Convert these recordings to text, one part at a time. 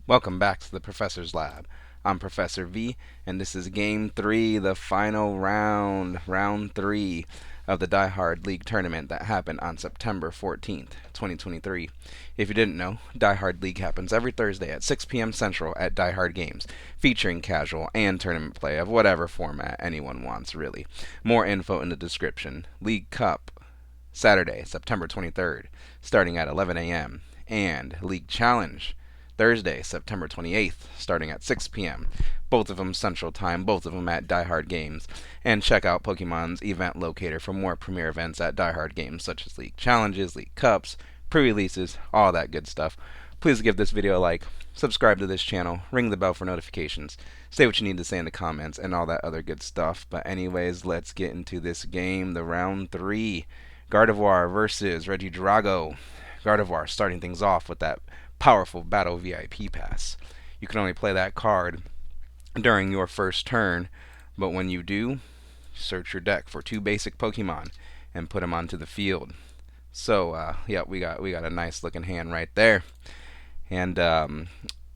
Welcome back to the Professor's Lab. I'm Professor V, and this is Game 3, the final round 3 of the Die Hard League tournament that happened on September 14th, 2023. If you didn't know, Die Hard League happens every Thursday at 6 p.m. Central at Die Hard Games, featuring casual and tournament play of whatever format anyone wants, really. More info in the description. League Cup, Saturday, September 23rd, starting at 11 a.m., and League Challenge, Thursday, September 28th, starting at 6 p.m. Both of them Central Time, both of them at Die Hard Games. And check out Pokemon's event locator for more premier events at Die Hard Games, such as League Challenges, League Cups, pre-releases, all that good stuff. Please give this video a like, subscribe to this channel, ring the bell for notifications, say what you need to say in the comments, and all that other good stuff. But anyways, let's get into this game, the round 3. Gardevoir versus Regidrago. Gardevoir starting things off with that powerful Battle VIP pass. You can only play that card during your first turn, but when you do, search your deck for 2 basic Pokemon and put them onto the field. So, yeah, we got a nice looking hand right there. And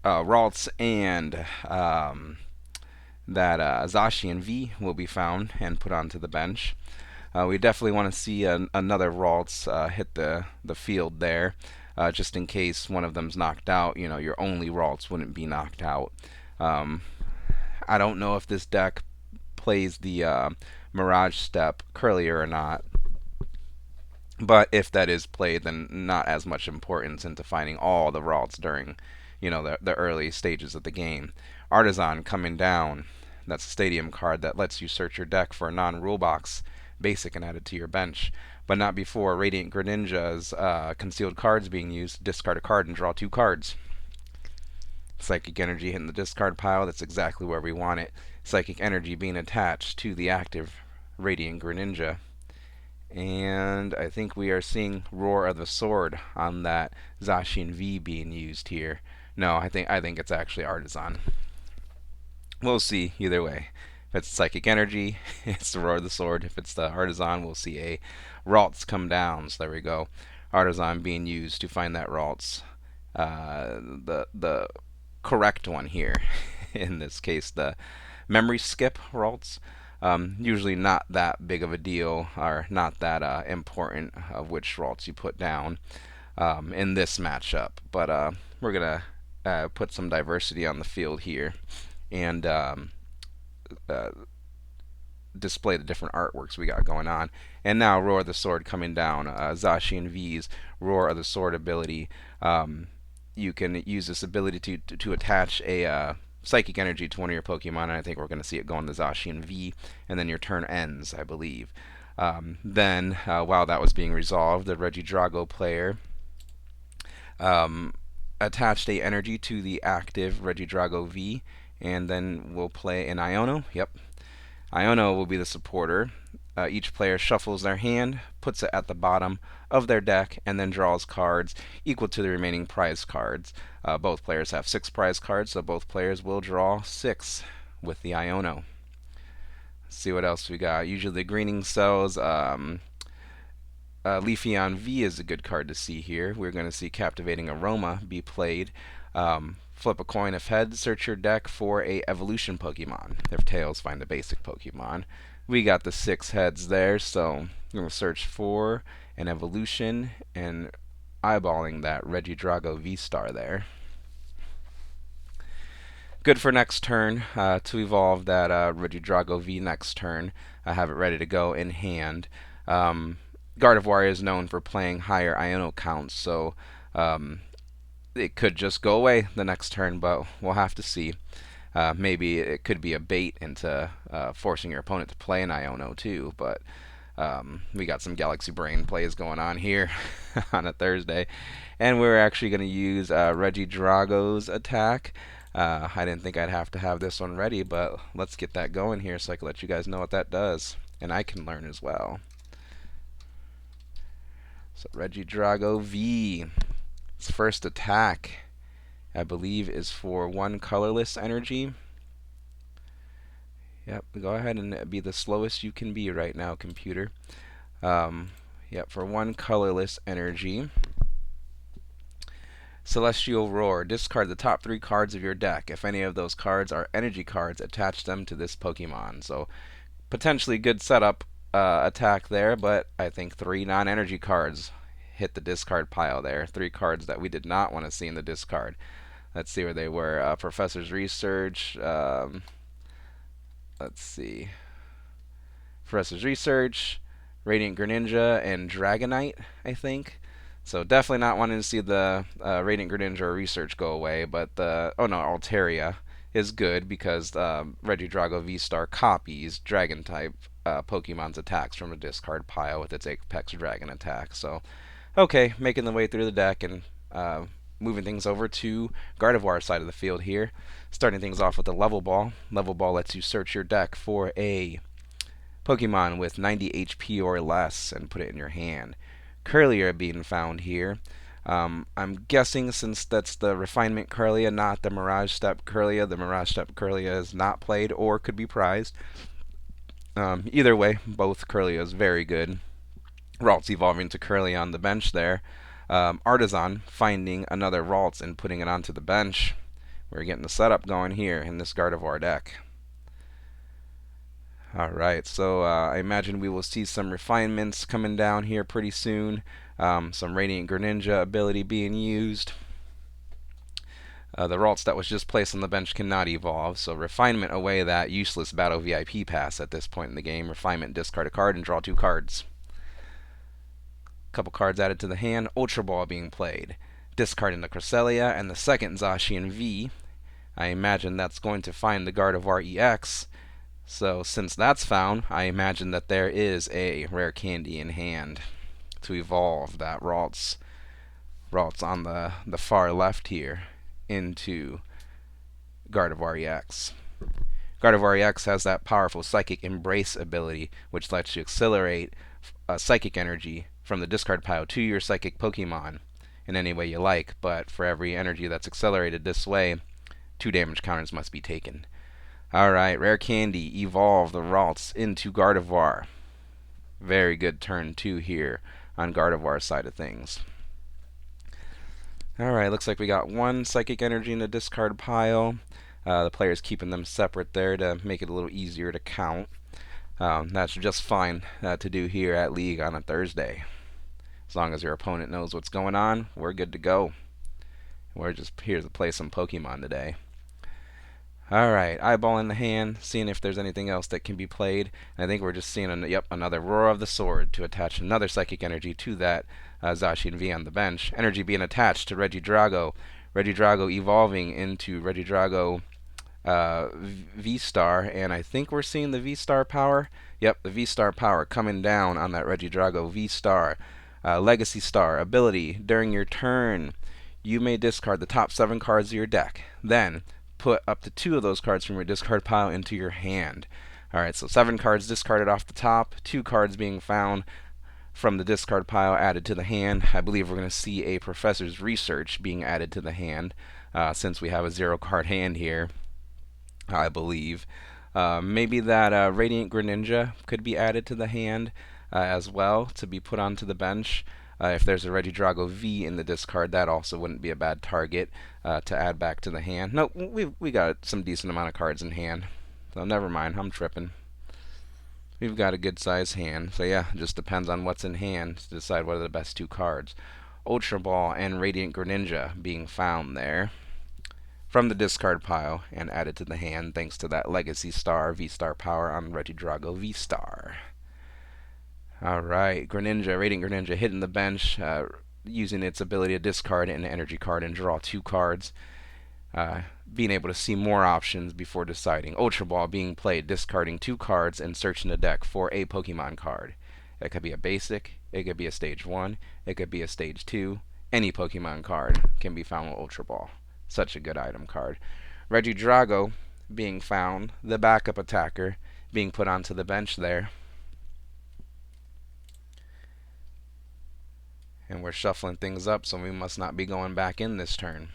Ralts and that Zacian V will be found and put onto the bench. We definitely want to see another Ralts hit the field there. Just in case one of them's knocked out, you know, your only Ralts wouldn't be knocked out. I don't know if this deck plays the Mirage Step Curlier or not, but if that is played, then not as much importance into finding all the Ralts during, you know, the early stages of the game. Artisan coming down. That's a stadium card that lets you search your deck for a non-rule box basic and add it to your bench, but not before Radiant Greninja's concealed cards being used to discard a card and draw 2 cards. Psychic Energy hitting the discard pile, that's exactly where we want it. Psychic Energy being attached to the active Radiant Greninja. And I think we are seeing Roar of the Sword on that Zacian V being used here. No, I think it's actually Artisan. We'll see either way. If it's Psychic Energy, it's the Roar of the Sword. If it's the Artisan, we'll see a Ralts come down. So there we go. Artisan being used to find that Ralts. The correct one here, in this case, the Memory Skip Ralts. Usually not that big of a deal, or not that important of which Ralts you put down in this matchup. But we're going to put some diversity on the field here and display the different artworks we got going on. And now Roar of the Sword coming down. Zacian V's Roar of the Sword ability. You can use this ability to attach a Psychic Energy to one of your Pokemon, and I think we're going to see it go on the Zacian V, and then your turn ends, I believe. Then, while that was being resolved, the Regidrago player attached a energy to the active Regidrago V, and then we'll play an Iono. Yep. Iono will be the supporter. Each player shuffles their hand, puts it at the bottom of their deck, and then draws cards equal to the remaining prize cards. Both players have 6 prize cards, so both players will draw 6 with the Iono. Let's see what else we got. Usually the greening cells. Leafeon V is a good card to see here. We're going to see Captivating Aroma be played. Flip a coin. If heads, search your deck for a evolution Pokemon. If tails, find a basic Pokemon. We got the 6 heads there, so I'm going to search for an evolution and eyeballing that Regidrago V-Star there. Good for next turn to evolve that Regidrago V next turn. I have it ready to go in hand. Gardevoir is known for playing higher Iono counts, so it could just go away the next turn, but we'll have to see. Maybe it could be a bait into forcing your opponent to play an Iono too, but we got some Galaxy Brain plays going on here on a Thursday. And we're actually going to use Regidrago's attack. I didn't think I'd have to have this one ready, but let's get that going here so I can let you guys know what that does. And I can learn as well. So Regidrago V. Its first attack, I believe, is for 1 colorless energy. Yep, go ahead and be the slowest you can be right now, computer. Yep, for 1 colorless energy. Celestial Roar. Discard the top 3 cards of your deck. If any of those cards are energy cards, attach them to this Pokemon. So potentially good setup attack there, but I think 3 non-energy cards hit the discard pile there. 3 cards that we did not want to see in the discard. Let's see where they were. Professor's Research. Let's see. Professor's Research, Radiant Greninja, and Dragonite, I think. So definitely not wanting to see the Radiant Greninja or Research go away, but the Altaria is good because Regidrago V-Star copies Dragon type Pokemon's attacks from a discard pile with its Apex Dragon attack. So okay, making the way through the deck and moving things over to Gardevoir side of the field here. Starting things off with the Level Ball. Level Ball lets you search your deck for a Pokemon with 90 HP or less and put it in your hand. Curlier being found here. I'm guessing since that's the Refinement Curlia, not the Mirage Step Curlia, the Mirage Step Curlia is not played or could be prized. Either way, both Curlias very good. Ralts evolving to Curlia on the bench there. Artisan finding another Ralts and putting it onto the bench. We're getting the setup going here in this Gardevoir deck. Alright, so I imagine we will see some refinements coming down here pretty soon. Some Radiant Greninja ability being used. The Ralts that was just placed on the bench cannot evolve, so Refinement away that useless Battle VIP pass at this point in the game. Refinement, discard a card and draw 2 cards. Couple cards added to the hand. Ultra Ball being played. Discarding the Cresselia and the second Zacian V. I imagine that's going to find the Gardevoir EX. So since that's found, I imagine that there is a rare candy in hand to evolve that Ralts on the far left here into Gardevoir EX. Gardevoir EX has that powerful Psychic Embrace ability, which lets you accelerate Psychic Energy from the discard pile to your Psychic Pokemon in any way you like, but for every energy that's accelerated this way, 2 damage counters must be taken. Alright, Rare Candy, evolve the Ralts into Gardevoir. Very good turn 2 here on Gardevoir's side of things. Alright, looks like we got 1 Psychic Energy in the discard pile. The player's keeping them separate there to make it a little easier to count. That's just fine to do here at League on a Thursday. As long as your opponent knows what's going on, we're good to go. We're just here to play some Pokemon today. Alright, eyeball in the hand, seeing if there's anything else that can be played. And I think we're just seeing another Roar of the Sword to attach another Psychic Energy to that Zacian V on the bench. Energy being attached to Regidrago. Regidrago evolving into Regidrago V-Star, and I think we're seeing the V-Star power. Yep, the V-Star power coming down on that Regidrago V-Star. Legacy Star ability. During your turn, you may discard the top 7 cards of your deck. Then put up to 2 of those cards from your discard pile into your hand. Alright, so 7 cards discarded off the top, 2 cards being found from the discard pile added to the hand. I believe we're going to see a Professor's Research being added to the hand since we have a 0-card hand here, I believe. Maybe that Radiant Greninja could be added to the hand as well to be put onto the bench. If there's a Regidrago V in the discard, that also wouldn't be a bad target to add back to the hand. No, we got some decent amount of cards in hand. So never mind, I'm tripping. We've got a good sized hand. So yeah, it just depends on what's in hand to decide what are the best 2 cards. Ultra Ball and Radiant Greninja being found there from the discard pile and added to the hand thanks to that Legacy Star V-Star power on Regidrago V-Star. Alright, Radiant Greninja hitting the bench, using its ability to discard an energy card and draw 2 cards. Being able to see more options before deciding. Ultra Ball being played, discarding 2 cards and searching the deck for a Pokemon card. It could be a basic, it could be a stage 1, it could be a stage 2. Any Pokemon card can be found with Ultra Ball. Such a good item card. Regidrago being found, the backup attacker, being put onto the bench there. And we're shuffling things up, so we must not be going back in this turn.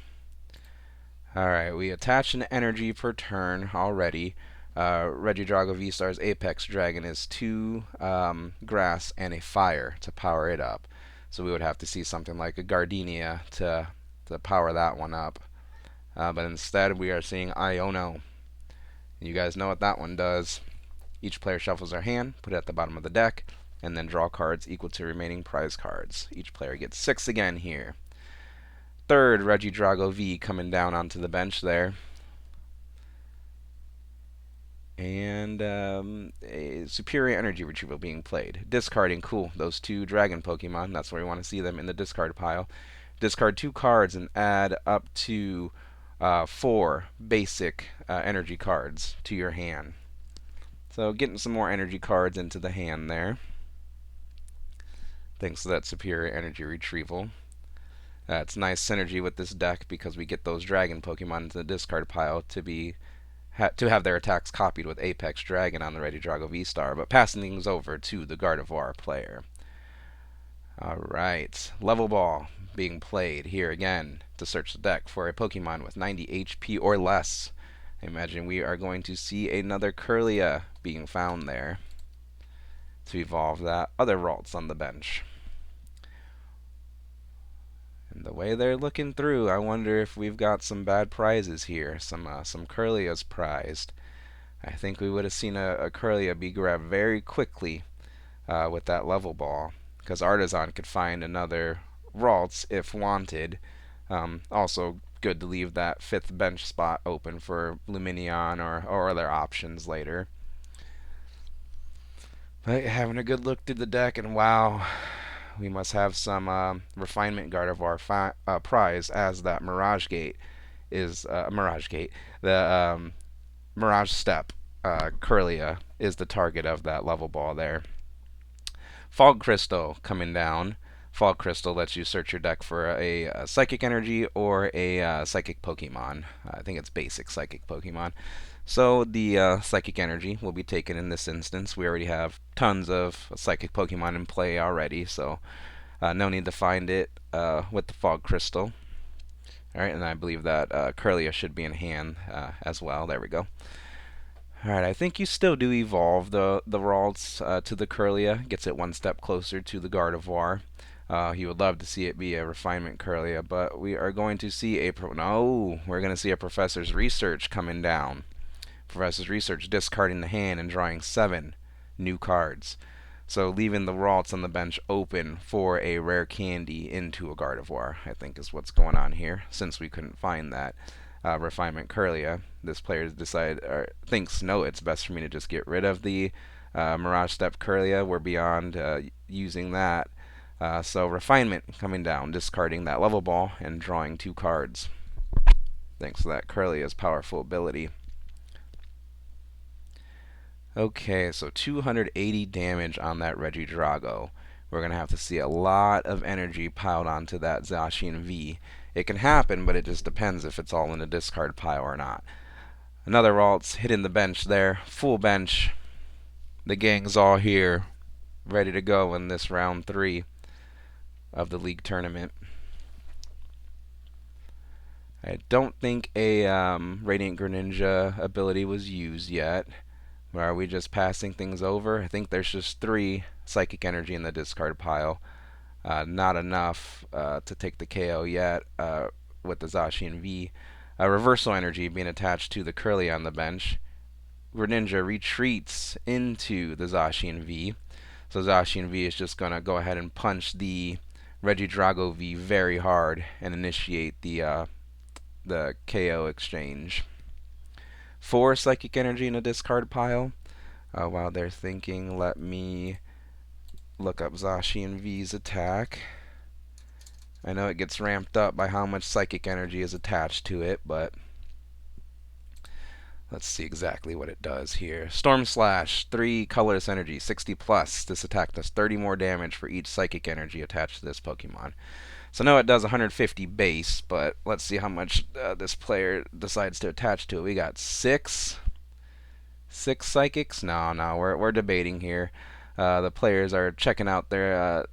Alright, we attach an energy per turn already. Regidrago V-Star's Apex Dragon is 2 grass and a fire to power it up. So we would have to see something like a Gardenia to to power that one up. But instead, we are seeing Iono. You guys know what that one does. Each player shuffles their hand, put it at the bottom of the deck, and then draw cards equal to remaining prize cards. Each player gets 6 again here. Third, Regidrago V coming down onto the bench there. And a superior energy retrieval being played. Discarding, cool, those 2 dragon Pokemon. That's where we want to see them in the discard pile. Discard 2 cards and add up to 4 basic energy cards to your hand. So getting some more energy cards into the hand there, thanks to that superior energy retrieval. It's nice synergy with this deck because we get those dragon Pokemon into the discard pile to have their attacks copied with Apex Dragon on the Regidrago V-Star, but passing things over to the Gardevoir player. Alright, Level Ball being played here again to search the deck for a Pokemon with 90 HP or less. I imagine we are going to see another Kirlia being found there to evolve that other Ralts on the bench. And the way they're looking through, I wonder if we've got some bad prizes here. Some Kirlias prized. I think we would have seen a Kirlia be grabbed very quickly with that Level Ball, because Artisan could find another Ralts if wanted. Also, good to leave that 5th bench spot open for Luminion or other options later. But having a good look through the deck, and wow, we must have some Refinement Gardevoir prize, as that Mirage Gate is Mirage Gate. The Mirage Step Kirlia is the target of that Level Ball there. Fog Crystal coming down. Fog Crystal lets you search your deck for a Psychic Energy or a Psychic Pokemon. I think it's basic Psychic Pokemon. So the Psychic Energy will be taken in this instance. We already have tons of Psychic Pokemon in play already, so no need to find it with the Fog Crystal. Alright, and I believe that Kirlia should be in hand as well. There we go. Alright, I think you still do evolve the Ralts to the Kirlia. Gets it one step closer to the Gardevoir. You would love to see it be a Refinement Kirlia, but we are going to see we're going to see a Professor's Research coming down. Professor's Research discarding the hand and drawing 7 new cards. So leaving the Ralts on the bench open for a rare candy into a Gardevoir, I think is what's going on here. Since we couldn't find that Refinement Kirlia, this player thinks, no, it's best for me to just get rid of the Mirage Step Kirlia. We're beyond using that. So Refinement coming down, discarding that Level Ball and drawing 2 cards. Thanks to that Kirlia's powerful ability. Okay, so 280 damage on that Regidrago. We're going to have to see a lot of energy piled onto that Zacian V. It can happen, but it just depends if it's all in a discard pile or not. Another Ralts hitting the bench there. Full bench. The gang's all here, ready to go in this round 3 of the league tournament. I don't think a Radiant Greninja ability was used yet. Are we just passing things over? I think there's just 3 Psychic Energy in the discard pile. Not enough to take the KO yet with the Zacian V. Reversal Energy being attached to the Kirlia on the bench. Greninja retreats into the Zacian V. So Zacian V is just going to go ahead and punch the Regidrago V very hard and initiate the KO exchange. 4 Psychic Energy in a discard pile. While they're thinking, let me look up Zacian V's attack. I know it gets ramped up by how much Psychic Energy is attached to it, but let's see exactly what it does here. Storm Slash, 3 colorless energy, 60 plus. This attack does 30 more damage for each Psychic Energy attached to this Pokemon. So no, it does 150 base, but let's see how much this player decides to attach to it. We got 6 Psychics? No, we're debating here. The players are checking out the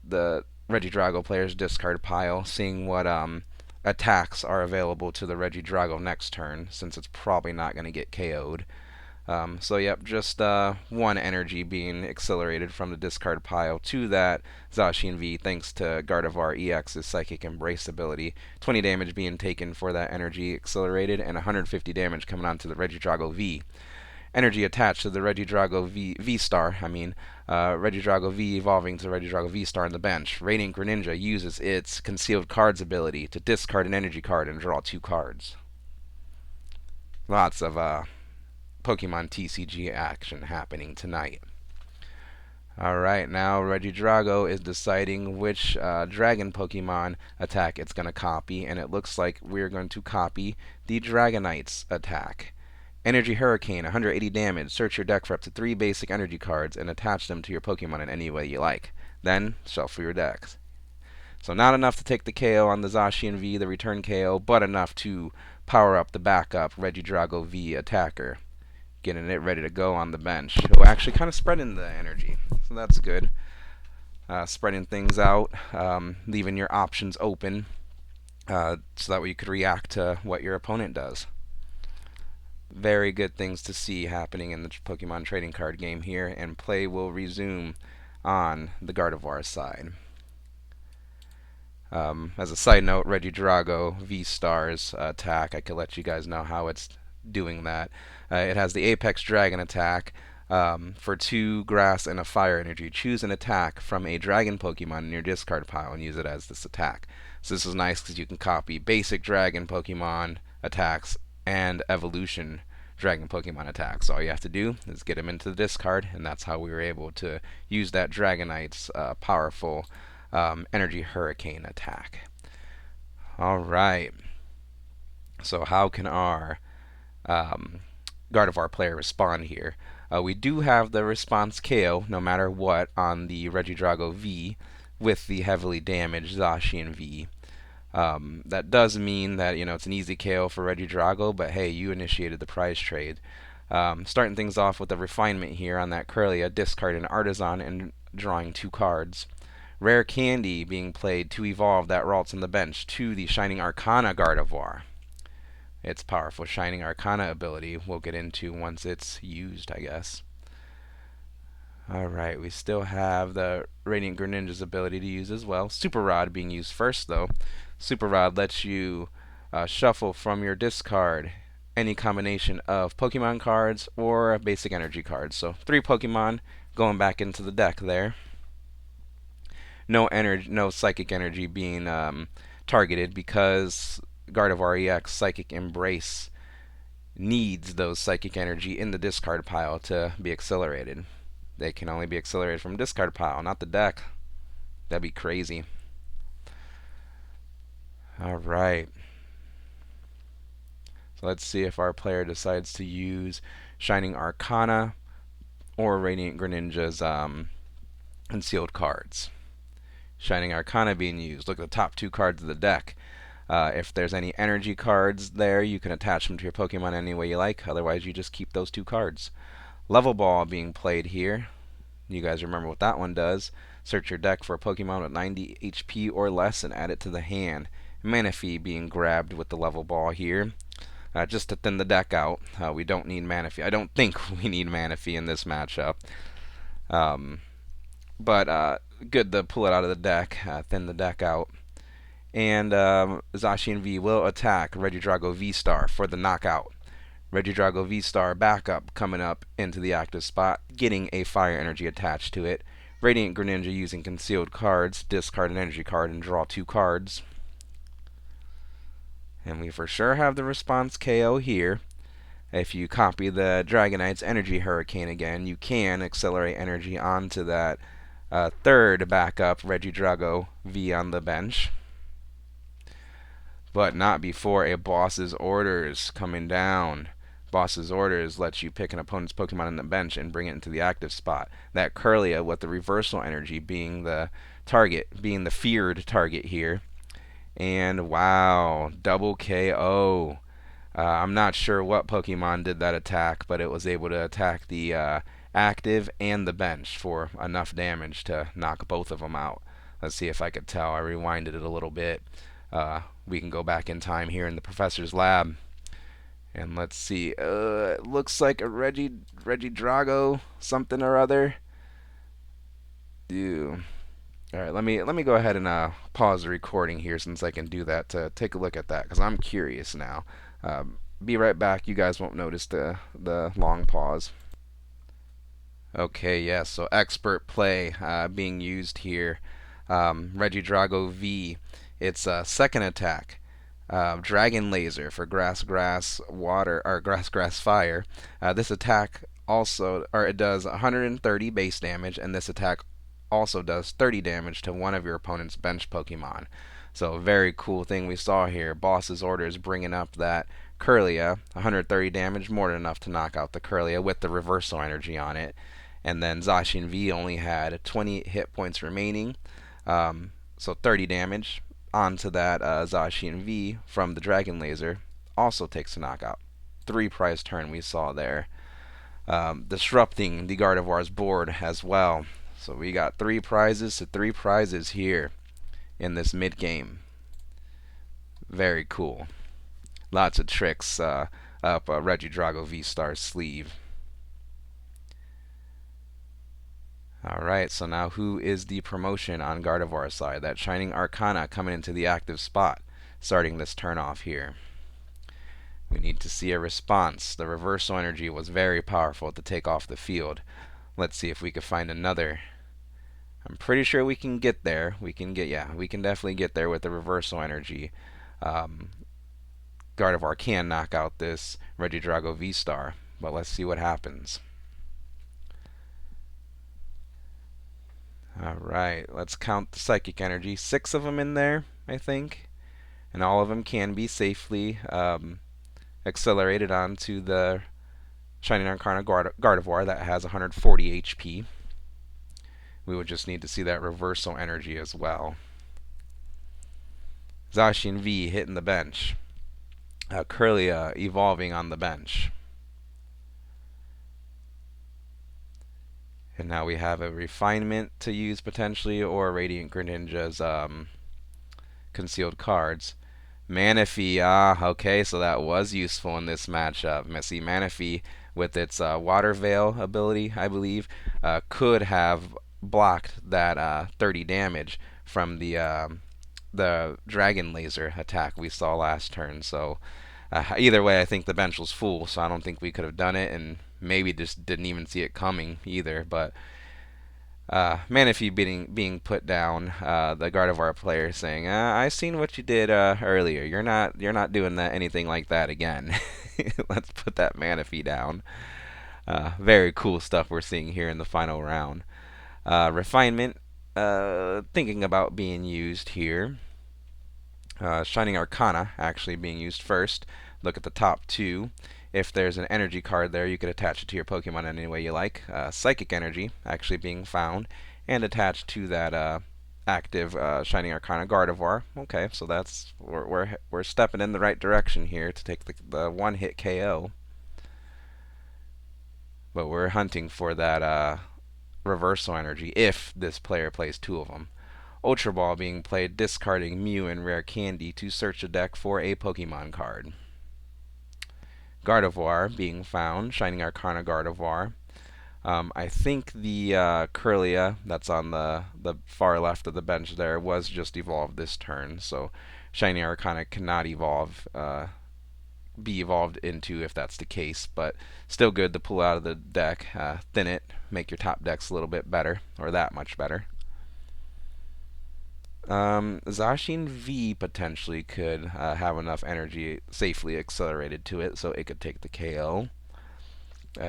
Regidrago player's discard pile, seeing what attacks are available to the Regidrago next turn, since it's probably not going to get KO'd. So yep, just one energy being accelerated from the discard pile to that Zacian V thanks to Gardevoir EX's Psychic Embrace ability. 20 damage being taken for that energy accelerated, and 150 damage coming onto the Regidrago V. Energy attached to the Regidrago V-Star, Regidrago V evolving to Regidrago V-Star on the bench. Radiant Greninja uses its Concealed Cards ability to discard an energy card and draw 2 cards. Lots of Pokemon TCG action happening tonight. Alright, now Regidrago is deciding which Dragon Pokemon attack it's going to copy, and it looks like we're going to copy the Dragonite's attack. Energy Hurricane, 180 damage. Search your deck for up to 3 basic energy cards and attach them to your Pokemon in any way you like. Then, shuffle your decks. So not enough to take the KO on the Zacian V, the return KO, but enough to power up the backup Regidrago V attacker. Getting it ready to go on the bench. Oh, actually kind of spreading the energy, so that's good. Spreading things out, leaving your options open, so that way you could react to what your opponent does. Very good things to see happening in the Pokemon trading card game here, and play will resume on the Gardevoir side. As a side note, Regidrago V-Star's attack, I could let you guys know how it's doing that. It has the Apex Dragon attack. For 2 grass and a fire energy, choose an attack from a dragon Pokemon in your discard pile and use it as this attack. So this is nice because you can copy basic dragon Pokemon attacks and evolution dragon Pokemon attacks. All you have to do is get them into the discard, and that's how we were able to use that Dragonite's powerful Energy Hurricane attack. Alright, so how can our Gardevoir player respond here? We do have the response KO no matter what on the Regidrago V with the heavily damaged Zacian V. That does mean that it's an easy KO for Regidrago, but hey, you initiated the prize trade. Starting things off with a refinement here on that Kirlia, discarding Artisan and drawing 2 cards. Rare Candy being played to evolve that Ralts on the bench to the Shining Arcana Gardevoir. Its powerful Shining Arcana ability we'll get into once it's used, I guess. Alright, we still have the Radiant Greninja's ability to use as well. Super Rod being used first, though. Super Rod lets you shuffle from your discard any combination of Pokemon cards or basic energy cards. So 3 Pokemon going back into the deck there. No psychic energy being targeted because Gardevoir EX Psychic Embrace needs those psychic energy in the discard pile to be accelerated. They can only be accelerated from discard pile, not the deck. That'd be crazy. Alright. So let's see if our player decides to use Shining Arcana or Radiant Greninja's concealed cards. Shining Arcana being used. Look at the top 2 cards of the deck. If there's any energy cards there, you can attach them to your Pokemon any way you like. Otherwise, you just keep those 2 cards. Level Ball being played here. You guys remember what that one does. Search your deck for a Pokemon with 90 HP or less and add it to the hand. Manaphy being grabbed with the Level Ball here. Just to thin the deck out. We don't need Manaphy. I don't think we need Manaphy in this matchup. But good to pull it out of the deck, thin the deck out. And Zacian V will attack Regidrago V-Star for the knockout. Regidrago V-Star backup coming up into the active spot, getting a fire energy attached to it. Radiant Greninja using concealed cards, discard an energy card and draw 2 cards. And we for sure have the response KO here. If you copy the Dragonite's Energy Hurricane again, you can accelerate energy onto that 3rd backup Regidrago V on the bench. But not before a boss's orders coming down. Boss's orders lets you pick an opponent's Pokemon on the bench and bring it into the active spot. That Kirlia with the reversal energy being the target, being the feared target here. And wow, double KO. I'm not sure what Pokemon did that attack, but it was able to attack the active and the bench for enough damage to knock both of them out. Let's see if I could tell. I rewinded it a little bit. We can go back in time here in the professor's lab And let's see. It looks like a Regidrago something or other. Ew. All right, let me go ahead and pause the recording here since I can do that to take a look at that because I'm curious now. Be right back. You guys won't notice the long pause. Okay, yeah. So expert play being used here. Regidrago V. It's a second attack. Dragon Laser for grass water or grass fire. This attack also, or it does 130 base damage, and this attack also does 30 damage to one of your opponent's bench Pokemon. So a very cool thing we saw here. Boss's orders bringing up that Kirlia, 130 damage, more than enough to knock out the Kirlia with the reversal energy on it. And then Zacian V only had 20 hit points remaining, so 30 damage onto that Zacian V from the Dragon Laser also takes a knockout. 3 prize turn we saw there. Disrupting the Gardevoir's board as well. So we got 3 prizes to 3 prizes here in this mid game. Very cool. Lots of tricks up Regidrago V Star's sleeve. Alright, so now who is the promotion on Gardevoir's side? That Shining Arcana coming into the active spot, starting this turn off here. We need to see a response. The reversal energy was very powerful to take off the field. Let's see if we can find another. I'm pretty sure we can get there. We can definitely get there with the reversal energy. Um, Gardevoir can knock out this Regidrago V-Star, but let's see what happens. Alright, let's count the psychic energy. 6 of them in there, I think. And all of them can be safely accelerated onto the Shining Arcana Gardevoir that has 140 HP. We would just need to see that reversal energy as well. Zacian V hitting the bench. Kirlia evolving on the bench. And now we have a refinement to use potentially, or Radiant Greninja's concealed cards. Manaphy, okay, so that was useful in this matchup. Messy Manaphy, with its Water Veil ability, I believe, could have blocked that 30 damage from the Dragon Laser attack we saw last turn. So either way, I think the bench was full, so I don't think we could have done it, and maybe just didn't even see it coming either. But Manaphy being put down, the Gardevoir player saying, "I seen what you did earlier. You're not doing that anything like that again." Let's put that Manaphy down. Very cool stuff we're seeing here in the final round. Refinement, thinking about being used here. Shining Arcana actually being used first. Look at the top two. If there's an energy card there, you could attach it to your Pokemon any way you like. Psychic Energy actually being found and attached to that active Shining Arcana Gardevoir. Okay, so that's we're stepping in the right direction here to take the one-hit KO. But we're hunting for that reversal energy if this player plays 2 of them. Ultra Ball being played, discarding Mew and Rare Candy to search a deck for a Pokemon card. Gardevoir being found, Shining Arcana Gardevoir. I think the Kirlia that's on the far left of the bench there was just evolved this turn, so Shining Arcana cannot be evolved into if that's the case, but still good to pull out of the deck, thin it, make your top decks a little bit better, or that much better. Zacian V potentially could have enough energy safely accelerated to it so it could take the KO.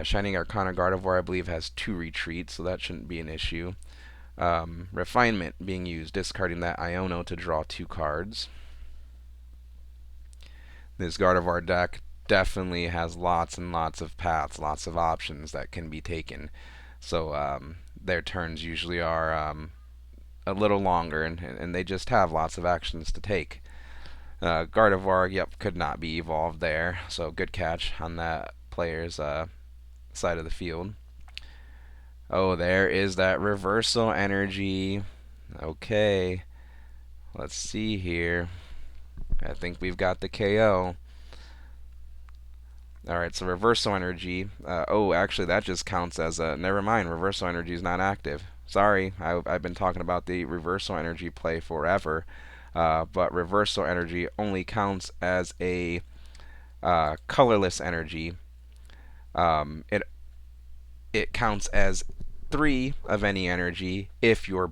Shining Arcana Gardevoir, I believe, has 2 retreats, so that shouldn't be an issue. Refinement being used, discarding that Iono to draw 2 cards. This Gardevoir deck definitely has lots and lots of paths, lots of options that can be taken. So their turns usually are a little longer, and they just have lots of actions to take. Gardevoir, yep, could not be evolved there, so good catch on that player's side of the field. Oh, there is that reversal energy. Okay, let's see here. I think we've got the KO. All right, so reversal energy. Oh, actually, that just counts as a. Never mind, reversal energy is not active. Sorry, I've been talking about the reversal energy play forever, but reversal energy only counts as a colorless energy. It counts as three of any energy if you're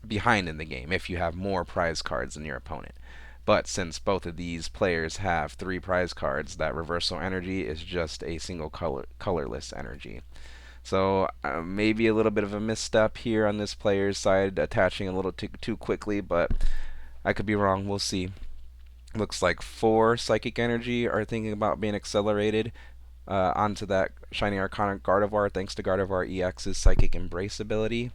behind in the game, if you have more prize cards than your opponent. But since both of these players have three prize cards, that reversal energy is just a single colorless energy. So maybe a little bit of a misstep here on this player's side, attaching a little too quickly, but I could be wrong. We'll see. Looks like four psychic energy are thinking about being accelerated onto that Shining Arcana Gardevoir, thanks to Gardevoir EX's Psychic Embrace ability.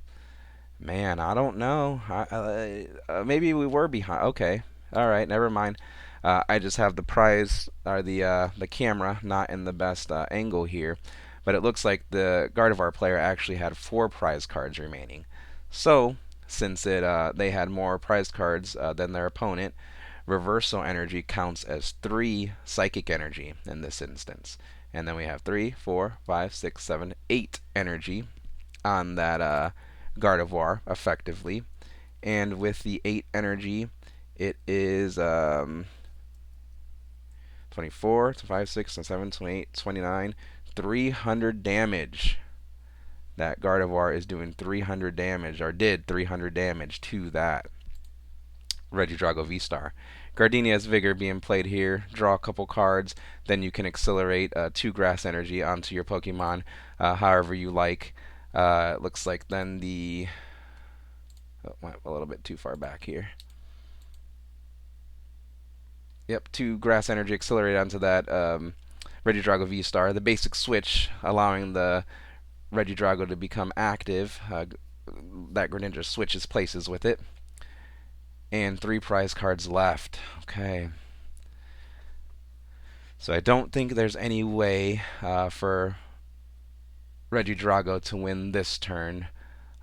Man, I don't know. Maybe we were behind. Okay, all right, never mind. I just have the prize or the camera not in the best angle here, but it looks like the Gardevoir player actually had four prize cards remaining. So since they had more prize cards than their opponent, reversal energy counts as three psychic energy in this instance. And then we have 3, 4, 5, 6, 7, 8 energy on that Gardevoir effectively. And with the 8 energy, it is 24, 5, 6, 7, 28, 29, 300 damage. That Gardevoir is doing 300 damage, or did 300 damage to that Regidrago V-Star. Gardenia's Vigor being played here. Draw a couple cards, then you can accelerate 2 grass energy onto your Pokemon however you like. It looks like then the. Oh, went a little bit too far back here. Yep, 2 grass energy accelerate onto that Regidrago V-Star. The basic switch allowing the Regidrago to become active. That Greninja switches places with it. And 3 prize cards left. Okay. So I don't think there's any way for Regidrago to win this turn.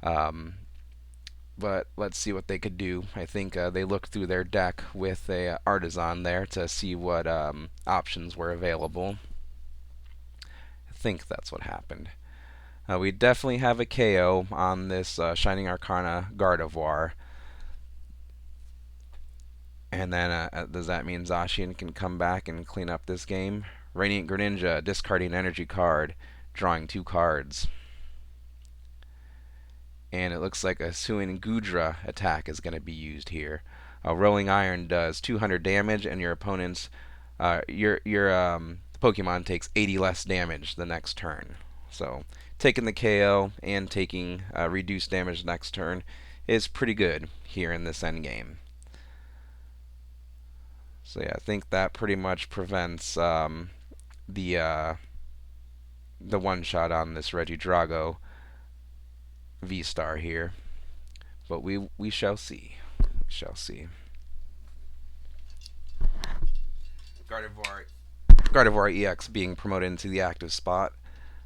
Um, but let's see what they could do. I think they looked through their deck with a Artisan there to see what options were available. I think that's what happened. We definitely have a KO on this Shining Arcana Gardevoir. And then does that mean Zacian can come back and clean up this game? Radiant Greninja, discarding energy card, drawing 2 cards. And it looks like a Suin Gudra attack is going to be used here. Rolling Iron does 200 damage, and your opponent's your Pokemon takes 80 less damage the next turn. So taking the KO and taking reduced damage next turn is pretty good here in this end game. So yeah, I think that pretty much prevents the one shot on this Regidrago V-Star here. But we shall see. We shall see. Gardevoir Gardevoir EX being promoted into the active spot.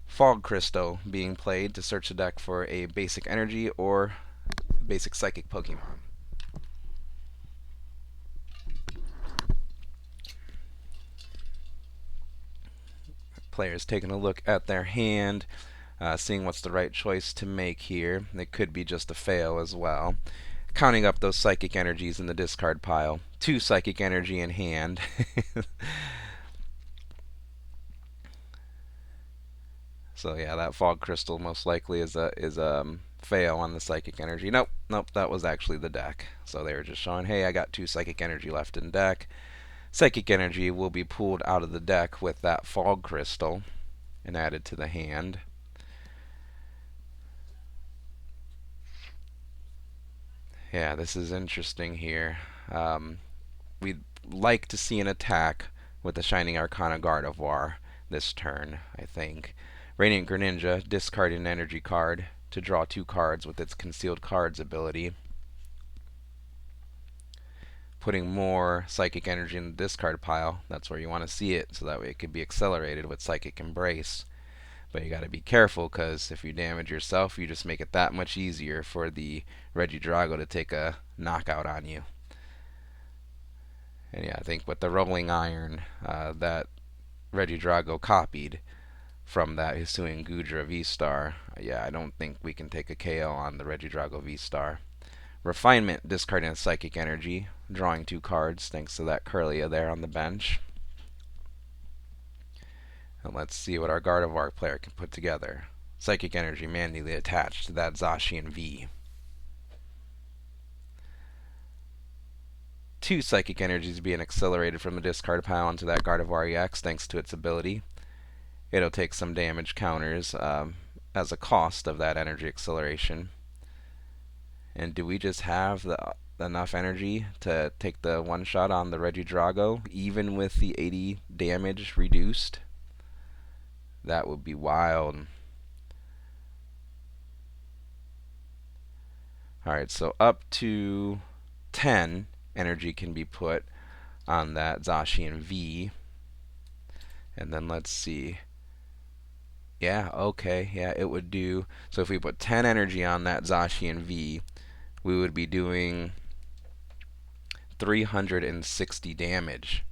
Fog Crystal being played to search the deck for a basic energy or basic psychic Pokemon. Players taking a look at their hand, seeing what's the right choice to make here. It could be just a fail as well. Counting up those psychic energies in the discard pile. 2 psychic energy in hand. So yeah, that fog crystal most likely is a fail on the psychic energy. Nope, that was actually the deck. So they were just showing, hey, I got 2 psychic energy left in deck. Psychic energy will be pulled out of the deck with that fog crystal and added to the hand. Yeah, this is interesting here. We'd like to see an attack with the Shining Arcana Gardevoir this turn, I think. Radiant Greninja, discard an energy card to draw 2 cards with its Concealed Cards ability. Putting more psychic energy in the discard pile, that's where you want to see it, so that way it could be accelerated with Psychic Embrace. But you got to be careful, because if you damage yourself, you just make it that much easier for the Regidrago to take a knockout on you. And yeah, I think with the rolling iron that Regidrago copied from that Hisuian Gudra V-Star, yeah, I don't think we can take a KO on the Regidrago V-Star. Refinement, discarding a Psychic Energy, drawing 2 cards thanks to that Curlia there on the bench. And let's see what our Gardevoir player can put together. Psychic Energy manually attached to that Zacian V. 2 Psychic Energies being accelerated from the discard pile onto that Gardevoir EX thanks to its ability. It'll take some damage counters as a cost of that energy acceleration. And do we just have enough energy to take the one shot on the Regidrago, even with the 80 damage reduced? That would be wild. Alright, so up to 10 energy can be put on that Zacian V. And then let's see. Yeah, okay, yeah, it would do. So if we put 10 energy on that Zacian V, we would be doing 360 damage.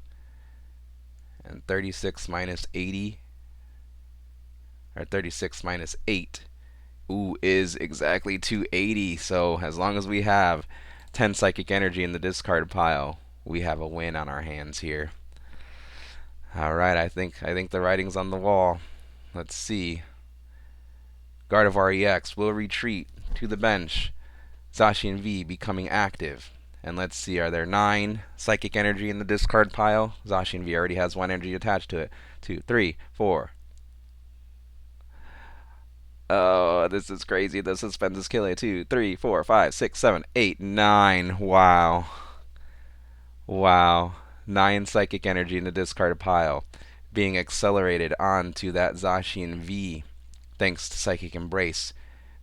And 36 minus 80, or 36 minus 8, is exactly 280. So as long as we have 10 psychic energy in the discard pile, we have a win on our hands here. Alright, I think the writing's on the wall. Let's see. Gardevoir EX will retreat to the bench. Zacian V becoming active. And let's see, are there 9 psychic energy in the discard pile? Zacian V already has 1 energy attached to it. 2, 3, 4. Oh, this is crazy. The suspense is killing. 2, 3, 4, 5, 6, 7, 8, 9. Wow. Wow. 9 psychic energy in the discard pile being accelerated onto that Zacian V thanks to Psychic Embrace,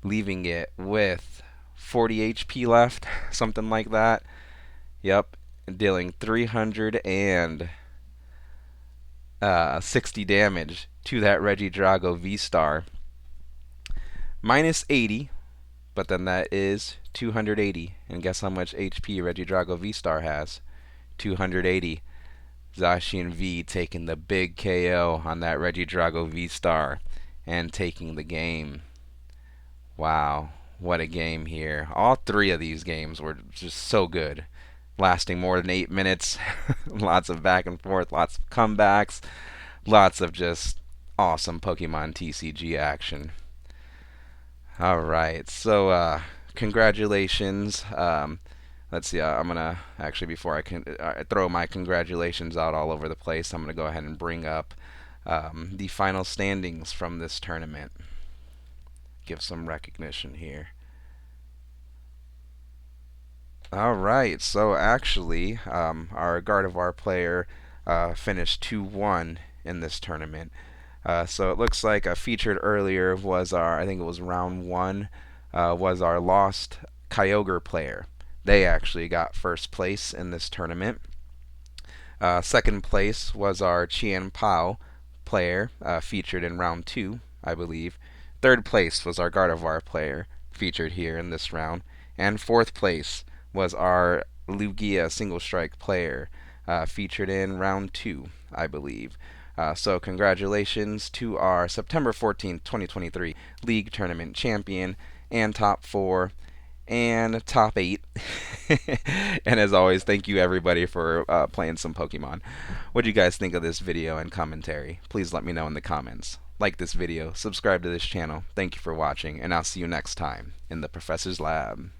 leaving it with 40 HP left, something like that. Yep, dealing 360 damage to that Regidrago V-Star. Minus 80, but then that is 280. And guess how much HP Regidrago V-Star has? 280. Zacian V taking the big KO on that Regidrago V-Star and taking the game. Wow, what a game here. All 3 of these games were just so good. Lasting more than 8 minutes. Lots of back and forth, lots of comebacks, lots of just awesome Pokemon TCG action. Alright, so congratulations. Let's see, I'm going to, actually before I can throw my congratulations out all over the place, I'm going to go ahead and bring up the final standings from this tournament. Give some recognition here. Alright, so actually, our Gardevoir player finished 2-1 in this tournament. So it looks like featured earlier was I think it was round 1, was our Lost Kyogre player. They actually got first place in this tournament. Second place was our Qian Pao player, featured in round 2, I believe. Third place was our Gardevoir player, featured here in this round. And fourth place was our Lugia Single Strike player, featured in round 2, I believe. So congratulations to our September 14th, 2023 League Tournament champion and top 4 and top 8. And as always, thank you everybody for playing some Pokemon. What do you guys think of this video and commentary? Please let me know in the comments. Like this video, subscribe to this channel. Thank you for watching, and I'll see you next time in the Professor's Lab.